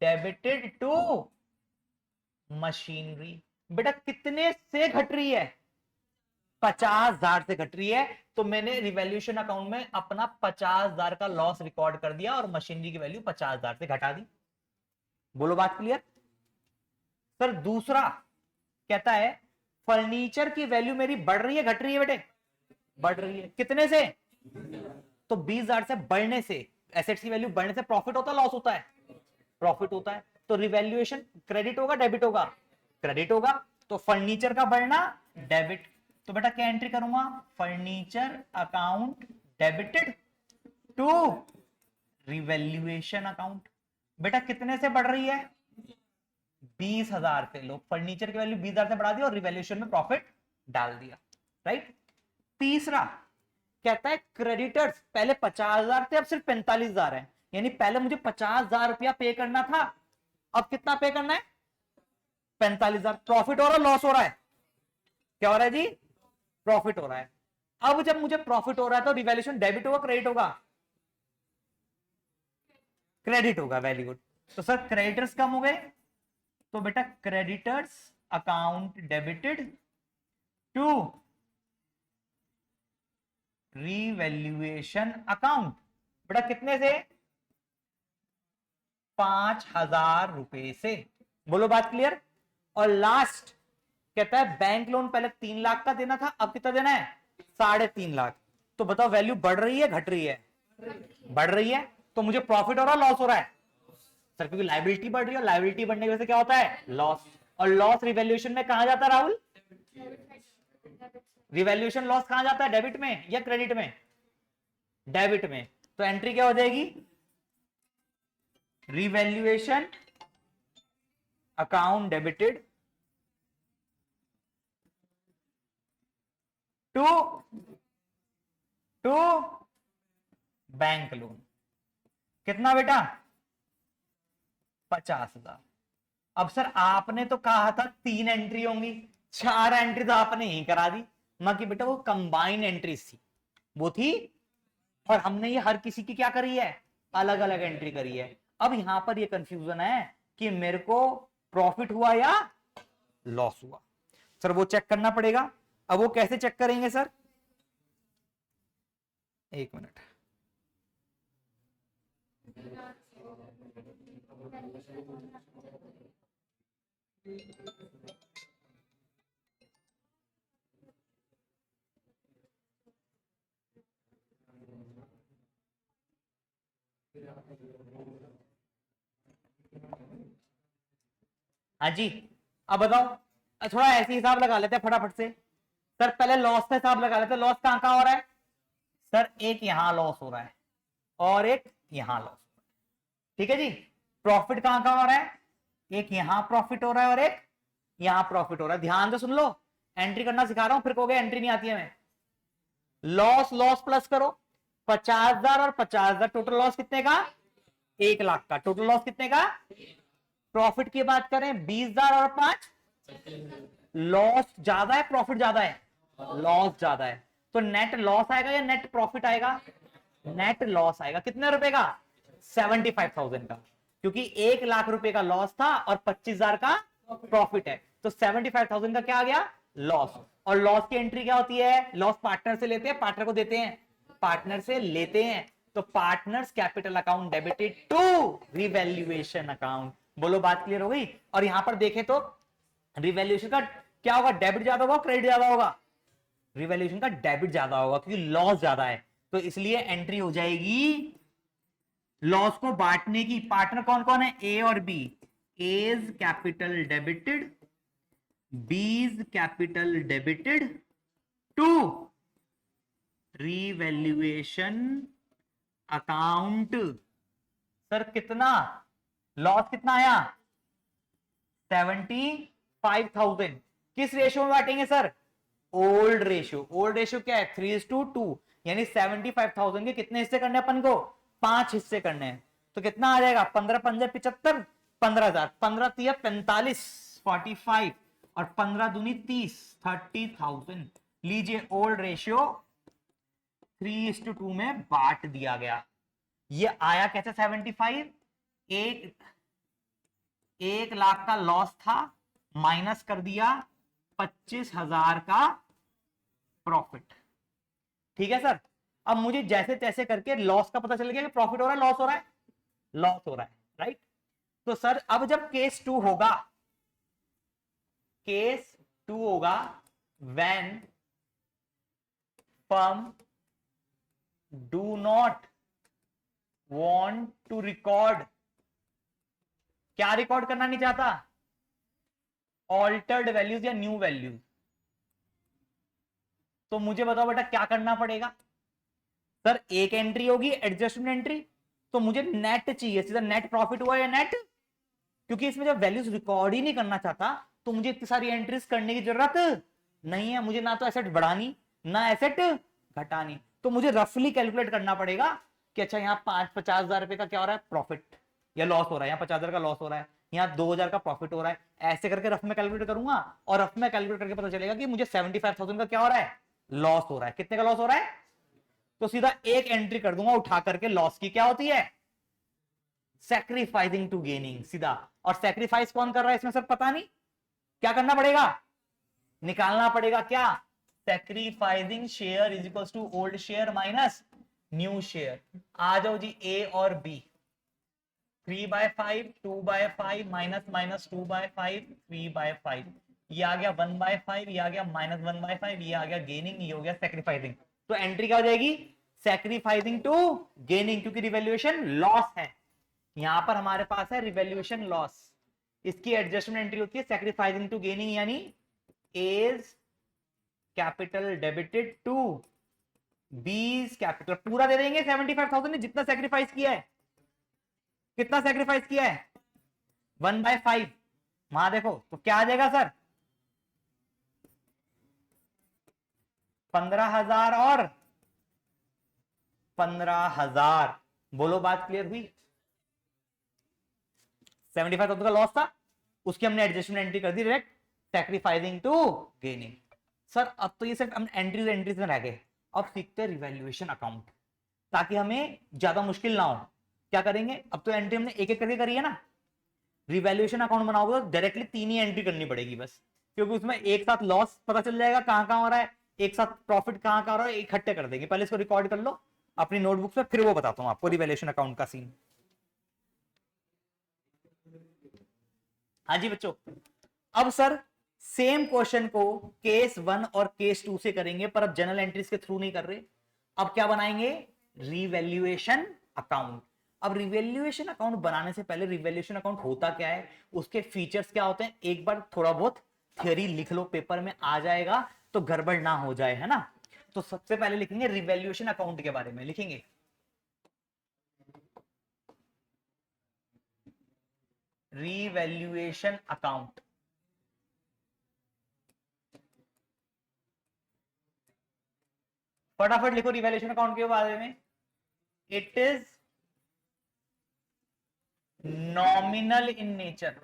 A: debited to machinery. बेटा कितने से घट रही है? 50,000 से घट रही है। तो मैंने रिवैल्यूएशन अकाउंट में अपना 50,000 का लॉस रिकॉर्ड कर दिया और मशीनरी की वैल्यू 50,000 से घटा दी। बोलो बात क्लियर? सर दूसरा कहता है फर्नीचर की वैल्यू मेरी बढ़ रही है घट रही है बेटे? बढ़ रही है। कितने से? तो 20,000 से बढ़ने से एसेट्स की वैल्यू बढ़ने से प्रॉफिट होता है लॉस होता है? प्रॉफिट होता है। तो रिवैल्यूएशन क्रेडिट होगा डेबिट होगा? क्रेडिट होगा। तो फर्नीचर का बढ़ना डेबिट। तो बेटा क्या एंट्री करूंगा? Furniture account debited to revaluation account. बेटा कितने से बढ़ रही है? 20,000 से। लो फर्नीचर की वैल्यू 20,000 से बढ़ा दी और रिवैल्यूएशन में प्रॉफिट डाल दिया। राइट। तीसरा कहता है क्रेडिटर्स पहले 50,000 थे अब सिर्फ 45,000 है। यानी पहले मुझे 50,000 रुपया पे करना था, अब कितना पे करना है? 45,000। प्रॉफिट हो रहा है लॉस हो रहा है? क्या हो रहा है जी? प्रॉफिट हो रहा है। अब जब मुझे प्रॉफिट हो रहा है तो रिवैल्यूएशन डेबिट होगा क्रेडिट होगा? क्रेडिट होगा। Very good. तो सर क्रेडिटर्स कम हो गए, तो बेटा creditors account debited to revaluation account. बेटा कितने से? 5,000 रुपए से। बोलो बात क्लियर। और लास्ट कहता है बैंक लोन पहले 3 लाख का देना था अब कितना देना है? 3.5 लाख। तो बताओ वैल्यू बढ़ रही है घट रही है? बढ़ रही है। तो मुझे प्रॉफिट हो रहा है लॉस हो रहा है? सर क्योंकि लाइबिलिटी बढ़ रही है, लाइबिलिटी बढ़ने की वजह से क्या होता है? लॉस। और लॉस रिवैल्यूएशन में कहां जाता है राहुल? रिवैल्यूएशन लॉस कहां जाता है? डेबिट में या क्रेडिट में? डेबिट में। तो एंट्री क्या हो जाएगी? Revaluation account debited to to bank loan. कितना बेटा? 50,000। अब सर आपने तो कहा था 3 एंट्री होंगी, 4 एंट्री तो आपने ही करा दी। मां की बेटा वो कंबाइन एंट्रीज थी, वो थी। और हमने ये हर किसी की क्या करी है? अलग अलग एंट्री करी है। अब यहां पर ये कंफ्यूजन है कि मेरे को प्रॉफिट हुआ या लॉस हुआ। सर वो चेक करना पड़ेगा। अब वो कैसे चेक करेंगे सर? एक मिनट। हाँ जी। अब बताओ थोड़ा ऐसे हिसाब लगा लेते हैं फटाफट से। सर पहले लॉस का हिसाब लगा लेते हैं। लॉस कहां कहां हो रहा है? सर एक यहां लॉस हो रहा है और एक यहां लॉस हो रहा है। ठीक है जी। प्रॉफिट कहां कहां हो रहा है? एक यहां प्रॉफिट हो रहा है और एक यहां प्रॉफिट हो रहा है। ध्यान से सुन लो, एंट्री करना सिखा रहा हूं, फिर कहोगे एंट्री नहीं आती है। मैं लॉस लॉस प्लस करो। 50,000 और 50,000 टोटल लॉस कितने का? 1 लाख का। टोटल लॉस कितने का? प्रॉफिट की बात करें 20,000 और 5। लॉस ज्यादा है प्रॉफिट ज्यादा है? लॉस ज्यादा है। तो नेट लॉस आएगा या नेट प्रॉफिट आएगा? नेट लॉस आएगा। कितने रुपए का? 75,000 का। क्योंकि 1 लाख रुपए का लॉस था और 25,000 का प्रॉफिट है। तो 75,000 का क्या आ गया? लॉस। और लॉस की एंट्री क्या होती है? लॉस पार्टनर से लेते हैं पार्टनर को देते हैं? पार्टनर से लेते हैं। तो partners capital account debited to revaluation account. बोलो बात क्लियर हो गई। और यहां पर देखें तो रिवैल्यूएशन का क्या होगा? डेबिट ज्यादा होगा क्रेडिट ज्यादा होगा? रिवैल्यूएशन का डेबिट ज्यादा होगा क्योंकि लॉस ज्यादा है। तो इसलिए एंट्री हो जाएगी लॉस को बांटने की। पार्टनर कौन कौन है? ए और B. A's capital debited, B's capital debited to revaluation account. Sir कितना लॉस कितना आया? 75,000। किस रेशियो में बांटेंगे sir? Old ratio. Old ratio क्या है? 3:2। यानी 75,000 के कितने हिस्से करने अपन को? 5 हिस्से करने हैं। तो कितना आ जाएगा? 15 पंजे 75, 15,000। 15 तिया 45, 45 और 15 दूनी 30, 30,000। लीजिए ओल्ड रेशियो 3:2 में बांट दिया गया। ये आया कैसे 75? 1 लाख का लॉस था, माइनस कर दिया 25,000 का प्रॉफिट। ठीक है सर। अब मुझे जैसे तैसे करके लॉस का पता चल गया कि प्रॉफिट हो रहा है लॉस हो रहा है? लॉस हो रहा है। राइट। तो सर अब जब केस 2 होगा केस 2 होगा when firm do not want to record, क्या रिकॉर्ड करना नहीं चाहता, ऑल्टर्ड वैल्यूज या न्यू वैल्यूज। तो मुझे बताओ बेटा क्या करना पड़ेगा। सर एक एंट्री होगी एडजस्टमेंट एंट्री, तो मुझे नेट चाहिए, सीधा नेट प्रॉफिट हुआ या नेट, क्योंकि इसमें जब वैल्यूज रिकॉर्ड ही नहीं करना चाहता तो मुझे इतनी सारी एंट्रीज करने की जरूरत नहीं है। मुझे ना तो एसेट बढ़ानी ना एसेट घटानी, तो मुझे रफली कैलकुलेट करना पड़ेगा कि अच्छा यहाँ 50,000 रुपए का क्या हो रहा है प्रॉफिट या लॉस हो रहा है, यहाँ 50,000 का लॉस हो रहा है, यहाँ 2,000 का प्रॉफिट हो रहा है। ऐसे करके रफ में कैलकुलेट करूंगा और रफ में कैलकुलेट करके पता चलेगा कि मुझे 75,000 का क्या हो रहा है, लॉस हो रहा है। कितने का लॉस हो रहा है, तो सीधा एक एंट्री कर दूंगा उठा करके, लॉस की क्या होती है, सैक्रिफाइसिंग टू गेनिंग, सीधा। और सैक्रिफाइस कौन कर रहा है इसमें सर, पता नहीं, क्या करना पड़ेगा, निकालना पड़ेगा क्या, sacrificing share is equal to old share minus new share. आ जाओ जी, ए और बी, 3/5 2/5 माइनस माइनस 2/5 3/5, ये आ गया 1/5, ये आ गया -1/5, ये आ गया गेनिंग, ये हो गया सैक्रिफाइसिंग। तो एंट्री क्या हो जाएगी, सैक्रिफाइसिंग टू गेनिंग, क्योंकि रिवैल्यूएशन लॉस है। यहां पर हमारे पास है रिवैल्यूएशन लॉस, इसकी एडजस्टमेंट एंट्री होती है सैक्रिफाइसिंग टू गेनिंग, यानी A's capital debited to B's capital. पूरा दे देंगे 75,000 ने जितना सैक्रिफाइस किया है। कितना सैक्रिफाइस किया है, 1/5। वहां देखो तो क्या आ जाएगा सर, 15,000 और 15,000। बोलो बात क्लियर हुई। 75,000 का लॉस था, उसकी हमने एडजस्टमेंट एंट्री कर दी direct sacrificing to gaining. Sir अब तो ये सिर्फ हम एंट्रीज में रह गए, अब सीखते हैं रिवैल्यूएशन अकाउंट, ताकि हमें ज्यादा मुश्किल ना हो। क्या करेंगे, अब तो एंट्री हमने एक एक करके करी है ना, रिवैल्यूएशन अकाउंट बनाओगे तो डायरेक्टली 3 ही एंट्री करनी पड़ेगी बस, क्योंकि उसमें एक साथ लॉस पता चल जाएगा कहां कहां हो रहा है, एक साथ प्रॉफिट कहां कहां हो रहा है, इकट्ठे कर देंगे। पहले इसको रिकॉर्ड कर लो अपनी नोटबुक में, फिर वो बताता हूं आपको रिवैल्यूएशन अकाउंट का सीन। हाँ जी बच्चों, अब सर सेम क्वेश्चन को केस 1 और केस 2 से करेंगे, पर अब जनरल एंट्रीज के थ्रू नहीं कर रहे। अब क्या बनाएंगे, रिवैल्यूएशन अकाउंट। अब रिवैल्यूएशन अकाउंट बनाने से पहले रिवैल्यूएशन अकाउंट होता क्या है, उसके फीचर्स क्या होते हैं, एक बार थोड़ा बहुत थ्योरी लिख लो, पेपर में आ जाएगा तो गड़बड़ ना हो जाए, है ना। तो सबसे पहले लिखेंगे रिवैल्यूएशन अकाउंट के बारे में लिखेंगे, रिवैल्यूएशन अकाउंट। फटाफट लिखो रिवैल्यूएशन अकाउंट के बारे में, it is nominal in nature.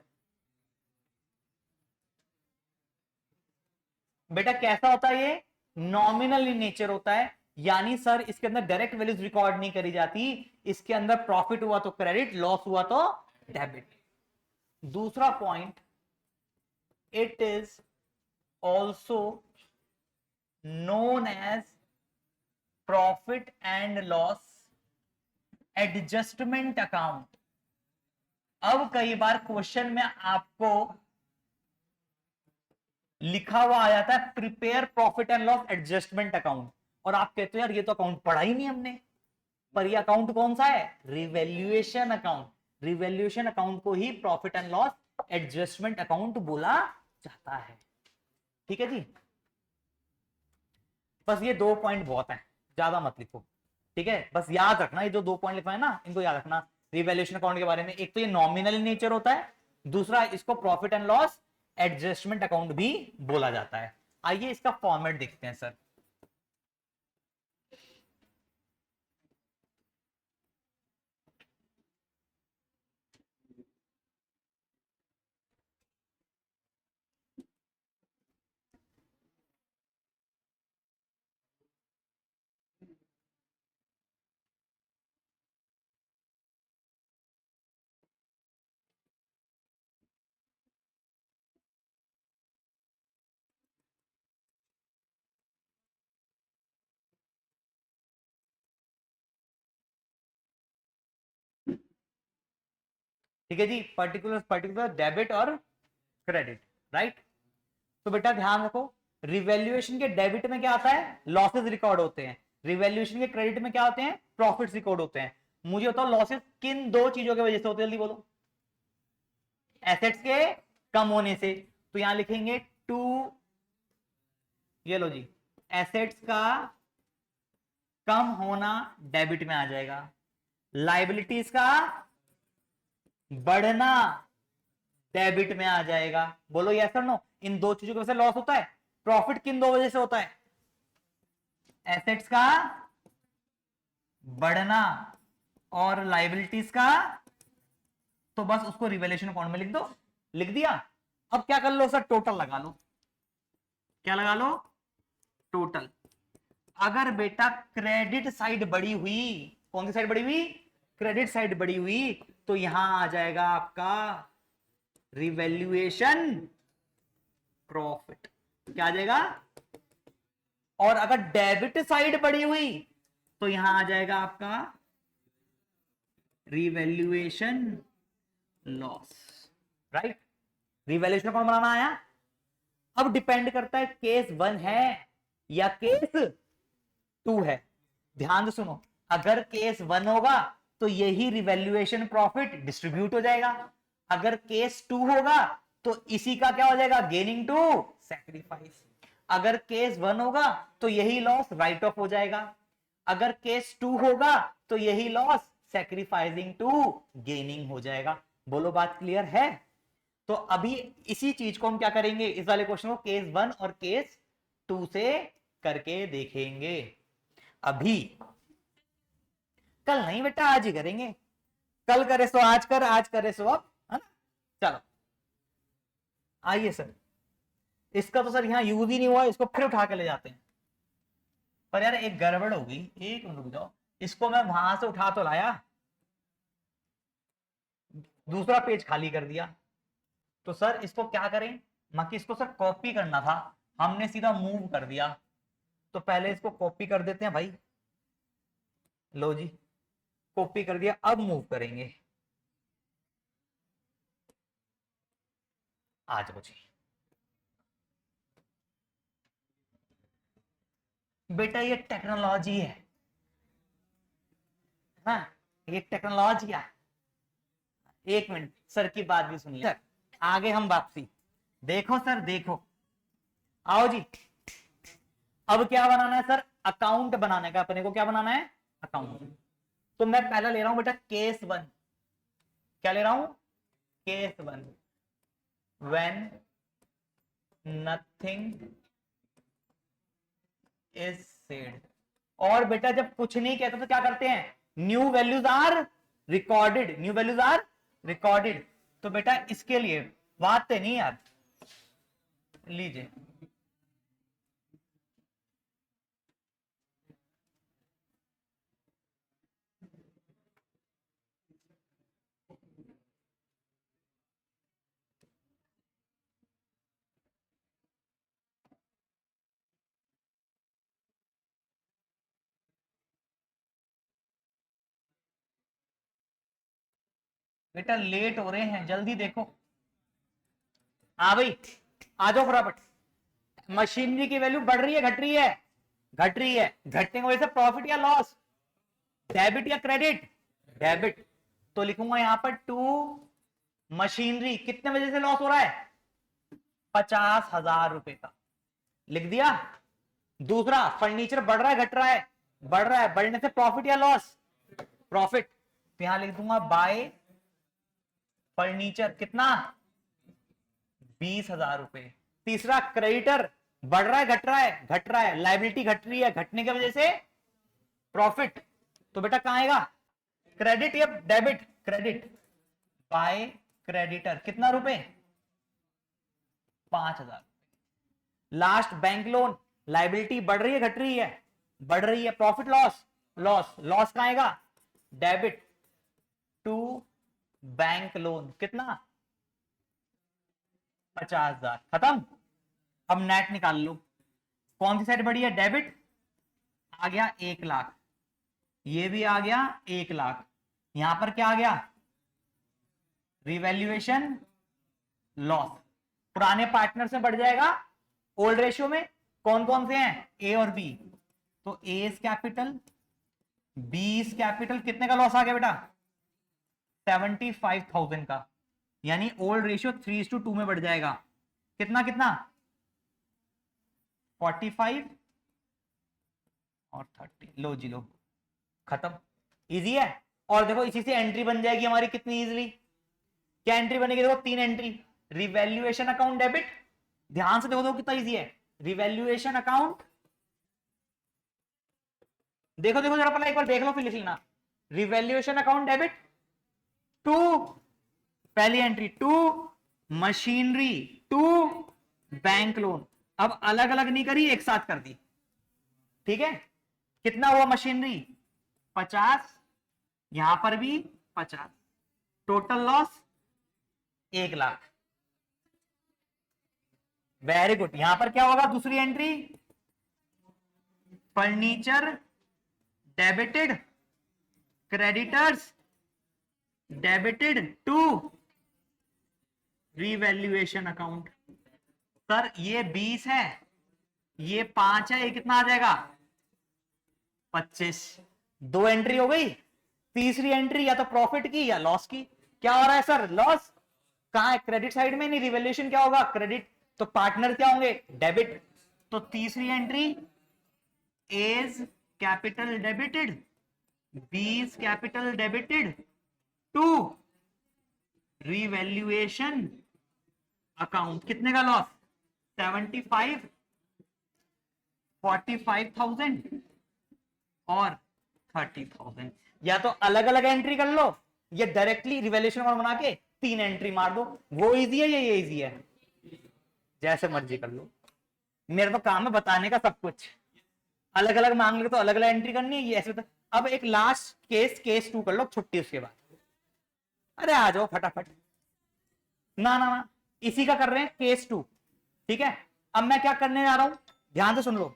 A: बेटा कैसा होता है ये, नॉमिनल इन नेचर होता है, यानी सर इसके अंदर डायरेक्ट वैल्यूज रिकॉर्ड नहीं करी जाती, इसके अंदर प्रॉफिट हुआ तो क्रेडिट, लॉस हुआ तो डेबिट। दूसरा point, it is also known as profit and loss adjustment account. अब कई बार क्वेश्चन में आपको लिखा हुआ आ जाता है prepare profit and loss adjustment account, और आप कहते हो यार ये तो अकाउंट पढ़ा ही नहीं हमने, पर ये अकाउंट कौन सा है, रिवैल्यूएशन अकाउंट। रिवैल्यूएशन अकाउंट को ही profit and loss adjustment account बोला जाता है। ठीक है जी, बस ये 2 पॉइंट बहुत है, ज्यादा मत लिखो। ठीक है, बस याद रखना ये जो 2 पॉइंट लिखा है ना, इनको याद रखना रिवैल्यूएशन अकाउंट के बारे में। एक तो ये नॉमिनल इन नेचर होता है, दूसरा इसको profit and loss adjustment account भी बोला जाता है। आइए इसका फॉर्मेट देखते हैं सर। ठीक है जी, पर्टिकुलर पर्टिकुलर डेबिट और क्रेडिट, राइट। तो बेटा ध्यान रखो, रिवैल्यूएशन के डेबिट में क्या आता है, लॉसेस रिकॉर्ड होते हैं, रिवैल्यूएशन के क्रेडिट में क्या होते हैं, प्रॉफिट्स रिकॉर्ड होते हैं। मुझे बताओ लॉसेस किन दो चीजों की वजह से होते हैं, जल्दी बोलो। एसेट्स के कम होने से, तो यहां लिखेंगे टू, ये लो जी, एसेट्स का कम होना डेबिट में आ जाएगा, लाइबिलिटीज का बढ़ना डेबिट में आ जाएगा। बोलो यस और नो, इन दो चीजों की वजह से लॉस होता है। प्रॉफिट किन दो वजह से होता है, एसेट्स का बढ़ना और लाइबिलिटीज का, तो बस उसको रिवैल्यूएशन अकाउंट में लिख दो, लिख दिया। अब क्या कर लो सर, टोटल लगा लो। क्या लगा लो, टोटल। अगर बेटा क्रेडिट साइड बढ़ी हुई, कौन सी साइड बढ़ी हुई, क्रेडिट साइड बढ़ी हुई, तो यहां आ जाएगा आपका रिवैल्यूएशन प्रॉफिट। क्या आ जाएगा, और अगर डेबिट साइड बढ़ी हुई तो यहां आ जाएगा आपका revaluation loss. Right, revaluation account बनाना आया। अब डिपेंड करता है केस 1 है या केस 2 है। ध्यान से सुनो, अगर केस 1 होगा तो यही रिवैल्यूएशन प्रॉफिट डिस्ट्रीब्यूट हो जाएगा, अगर केस 2 होगा तो इसी का क्या हो जाएगा, गेनिंग टू सैक्रिफाइस। अगर केस 1 होगा तो यही लॉस राइट ऑफ हो जाएगा, अगर केस 2 होगा तो यही लॉस सैक्रिफाइसिंग टू गेनिंग हो जाएगा। बोलो बात क्लियर है। तो अभी इसी चीज को हम क्या करेंगे, इस वाले क्वेश्चन को केस 1 और केस 2 से करके देखेंगे। अभी कल नहीं बेटा, आज ही करेंगे, कल करे सो आज कर, आज करे सो अब, है ना। चलो आइए सर, इसका तो सर यहां यूज ही नहीं हुआ, इसको फिर उठा के ले जाते हैं। पर यार एक गड़बड़ हो गई, एक मिनट रुक जाओ, इसको मैं वहां से उठा तो लाया, दूसरा पेज खाली कर दिया। तो सर इसको क्या करें, बाकी इसको सर कॉपी करना था, हमने सीधा मूव कर दिया। तो पहले इसको कॉपी कर देते हैं भाई, लो जी कॉपी कर दिया, अब मूव करेंगे। आ जाओ जी बेटा, ये टेक्नोलॉजी है ना, ये टेक्नोलॉजी है। एक मिनट, सर की बात भी सुनिए सर, आगे हम वापसी, देखो सर देखो, आओ जी। अब क्या बनाना है सर, अकाउंट बनाने का, अपने को क्या बनाना है, अकाउंट। तो मैं पहला ले रहा हूं बेटा केस 1, क्या ले रहा हूं, case 1, when nothing is said. और बेटा जब कुछ नहीं कहते तो क्या करते हैं, new values are recorded, new values are recorded. तो बेटा इसके लिए बात नहीं यार, लीजिए बेटा, लेट हो रहे हैं, जल्दी देखो। हाँ भाई आ जाओ फटाफट। मशीनरी की वैल्यू बढ़ रही है घट रही है, घट रही है, घटने की वजह से प्रॉफिट या लॉस, डेबिट या क्रेडिट, डेबिट। तो लिखूंगा यहां पर टू मशीनरी, कितने वजह से लॉस हो रहा है, 50,000 रुपए का, लिख दिया। दूसरा फर्नीचर बढ़ रहा है घट रहा है, बढ़ रहा है, बढ़ने से प्रॉफिट या लॉस, प्रॉफिट। तो यहां लिख दूंगा बाय फर्नीचर, कितना, 20,000 रुपए। तीसरा क्रेडिटर बढ़ रहा है घट रहा है, घट रहा है, लाइबिलिटी घट रही है, घटने की वजह से प्रॉफिट। तो बेटा कहां आएगा, क्रेडिट या डेबिट, क्रेडिट, बाय क्रेडिटर, कितना रुपए, 5,000। लास्ट बैंक लोन, लाइबिलिटी बढ़ रही है घट रही है, बढ़ रही है, प्रॉफिट लॉस, लॉस, लॉस कहां आएगा, डेबिट टू बैंक लोन, कितना, 50,000। खत्म। अब नेट निकाल लो, कौन सी साइड बढ़ी है, डेबिट, आ गया 1,00,000, ये भी आ गया 1,00,000, यहां पर क्या आ गया, रिवैल्यूएशन लॉस, पुराने पार्टनर से बढ़ जाएगा ओल्ड रेशियो में कौन कौन से हैं, ए और बी, तो A is capital, B is capital, कितने का लॉस आ गया बेटा, 75,000 का, यानी ओल्ड रेशियो 3:2 में बढ़ जाएगा, कितना कितना 45 और 30, लो जी लो, खत्म, इजी है। और देखो इसी से एंट्री बन जाएगी हमारी कितनी इजीली, क्या एंट्री बनेगी, देखो 3 एंट्री, रिवैल्यूएशन अकाउंट डेबिट, ध्यान से देखो कितना इजी है, रिवैल्यूएशन अकाउंट, देखो देखो जरा पहले एक बार देख लो फिर लिख लेना, रिवैल्यूएशन अकाउंट डेबिट टू, पहली entry to machinery, to bank loan, अब अलग अलग नहीं करी, एक साथ कर दी, ठीक है, कितना हुआ मशीनरी 50, यहां पर भी 50, टोटल लॉस 1,00,000, वेरी गुड। यहां पर क्या होगा, दूसरी entry furniture debited, creditors debited to revaluation account, sir ये 20 है, ये 5 है, ये कितना आ जाएगा 25, 2 एंट्री हो गई, तीसरी एंट्री या तो प्रॉफिट की या लॉस की, क्या हो रहा है सर, लॉस, कहां है, क्रेडिट साइड में, नहीं रिवैल्यूएशन क्या होगा क्रेडिट, तो पार्टनर क्या होंगे डेबिट, तो तीसरी entry A's capital debited, B is capital debited to revaluation account, कितने का लॉस 75, 45,000 और 30,000, या तो अलग अलग एंट्री कर लो या डायरेक्टली रिवैल्यूएशन अकाउंट बना के 3 एंट्री मार दो, वो इजी है या ये इजी है, जैसे मर्जी कर लो, मेरा तो काम है बताने का सब कुछ, अलग अलग मांग ले तो अलग अलग एंट्री करनी है, ये ऐसे तो। अब एक लास्ट केस 2 कर लो छुट्टी उसके बाद, अरे आ जाओ फटाफट, ना ना ना इसी का कर रहे हैं केस 2, ठीक है। अब मैं क्या करने जा रहा हूं, ध्यान से सुन लो,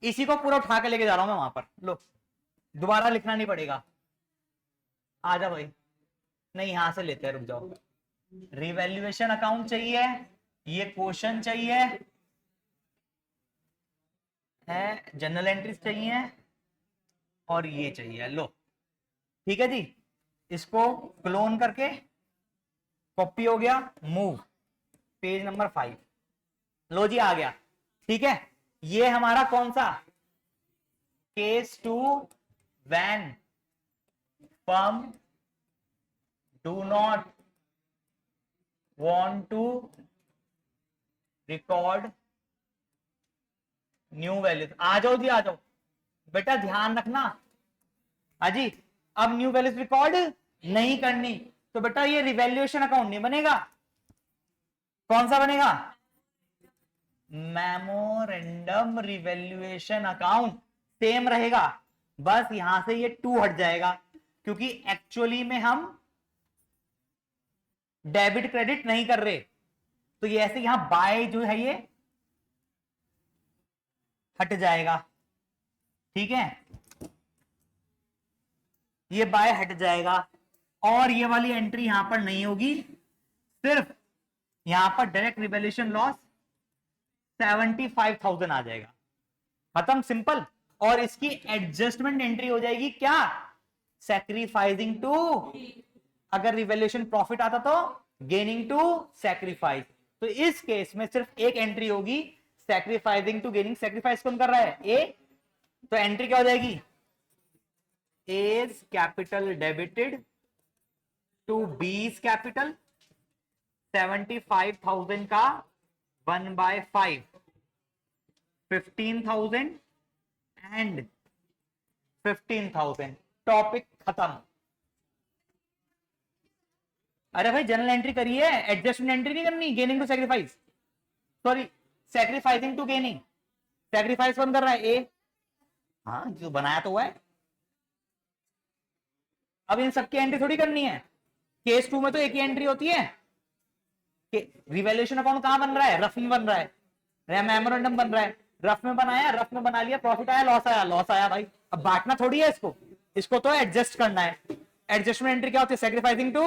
A: इसी को पूरा उठा के लेके जा रहा हूं मैं वहां पर, लो दोबारा लिखना नहीं पड़ेगा, आ जा भाई, नहीं यहां से लेते हैं, रुक जाओ, रिवैल्यूएशन अकाउंट चाहिए, ये क्वेश्चन चाहिए है, जनरल एंट्रीज चाहिए और ये चाहिए, लो ठीक है जी, इसको क्लोन करके कॉपी हो गया, मूव पेज नंबर 5, लो जी आ गया, ठीक है। ये हमारा कौन सा case 2, when firm do not want to record new values, आ जाओ जी आ जाओ बेटा, ध्यान रखना हाजी, अब न्यू वैल्यूज रिकॉर्ड नहीं करनी, तो बेटा ये रिवैल्यूएशन अकाउंट नहीं बनेगा, कौन सा बनेगा, मेमोरेंडम रिवैल्यूएशन अकाउंट, सेम रहेगा, बस यहां से ये 2 हट जाएगा, क्योंकि एक्चुअली में हम डेबिट क्रेडिट नहीं कर रहे, तो ये ऐसे यहां बाय जो है ये हट जाएगा, ठीक है, ये बाय हट जाएगा, और ये वाली एंट्री यहां पर नहीं होगी, सिर्फ यहां पर डायरेक्ट रिवैल्यूएशन लॉस 75,000 आ जाएगा, खत्म, सिंपल। और इसकी एडजस्टमेंट एंट्री हो जाएगी क्या, सैक्रिफाइसिंग टू, अगर रिवैल्यूएशन प्रॉफिट आता तो गेनिंग टू सैक्रिफाइस, तो इस केस में सिर्फ एक एंट्री होगी, सैक्रिफाइसिंग टू गेनिंग, सैक्रिफाइस कौन कर रहा है ए, तो एंट्री क्या हो जाएगी, A's capital debited to B's capital, 75,000 का 1/5, 15,000 एंड 15,000, टॉपिक खत्म। अरे भाई जनरल एंट्री करिए, एडजस्टमेंट एंट्री नहीं करनी, gaining to sacrifice, sorry sacrificing to gaining, sacrifice कौन कर रहा है ए, हाँ जो बनाया तो हुआ है, अब इन सबकी एंट्री थोड़ी करनी है, केस 2 में तो एक ही एंट्री होती है, रिवैल्यूएशन अकाउंट कहां बन रहा है, रफ में बन रहा है, मेमोरेंडम बन रहा है, रफ में बनाया, रफ में बना लिया, प्रॉफिट आया लॉस आया, लॉस आया भाई, अब बांटना थोड़ी है इसको, इसको तो एडजस्ट करना है, एडजस्टमेंट एंट्री क्या होती है, sacrificing to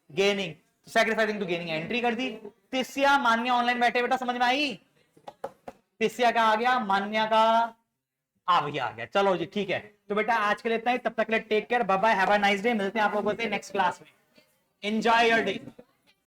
A: gaining, sacrificing to gaining entry कर दी, तिस्या मान्या ऑनलाइन बैठे, बेटा समझ में आई? तिस्या का आ गया, मान्या का आ गया। चलो जी ठीक है, तो बेटा आज के लिए इतना ही, तब तक के लिए take care, bye bye, have a nice day. मिलते हैं आप लोगों से नेक्स्ट क्लास में। Enjoy your day.